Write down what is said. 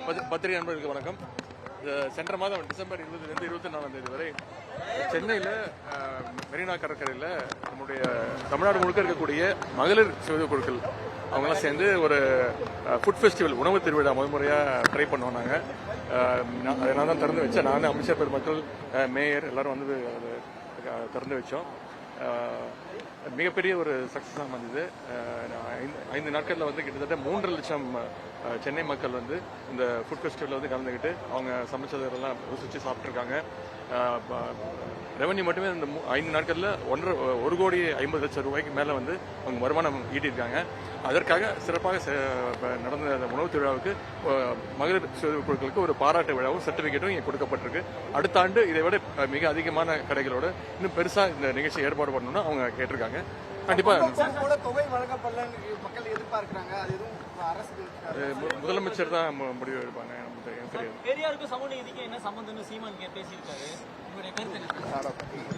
பத்திரிகை நண்பர்களுக்கு வணக்கம். சென்ற மாதம் டிசம்பர் 20 24 தேதி வரை சென்னையில் மெரினா கடற்கரையில் நம்முடைய தமிழ்நாடு முழுக்க இருக்கக்கூடிய மகளிர் சுய குழுக்கள் அவங்களாம் சேர்ந்து ஒரு ஃபுட் ஃபெஸ்டிவல் உணவு திருவிழா முறையாக ட்ரை பண்ணோம். நாங்கள் அதை நான் தான் திறந்து வச்சேன். நான் அமைச்சர் பெருமக்கள், மேயர் எல்லாரும் வந்து அதை திறந்து வச்சோம். மிகப்பெரிய ஒரு சக்சஸாக அமைந்தது. 5 நாட்களில் வந்து கிட்டத்தட்ட 3 லட்சம் சென்னை மக்கள் வந்து இந்த ஃபுட் ஃபெஸ்டிவலில் வந்து கலந்துக்கிட்டு அவங்க சமைச்சதெல்லாம் ருசிச்சு சாப்பிட்ருக்காங்க. ரெவன்யூ மட்டுமே இந்த 5 நாட்களில் 1,50,00,000 ரூபாய்க்கு மேலே வந்து அவங்க வருமானம் ஈட்டியிருக்காங்க. அதற்காக சிறப்பாக நடந்த அந்த உணவு திருவிழாவுக்கு மகளிர் சுய குழுக்களுக்கு ஒரு பாராட்டு விழாவும் சர்டிஃபிகேட்டும் இங்கே கொடுக்கப்பட்டிருக்கு. அடுத்த ஆண்டு இதை விட மிக அதிகமான கடைகளோட இன்னும் பெருசாக இந்த நிகழ்ச்சி ஏற்பாடு பண்ணணும்னு அவங்க கேட்டிருக்காங்க. கண்டிப்பா முதலமைச்சர் தான் முடிவு எடுப்பாங்க. பெரியாருக்கும் சமூக நீதிக்கு என்ன சம்பந்தம்னு சீமான் பேசியிருக்காரு.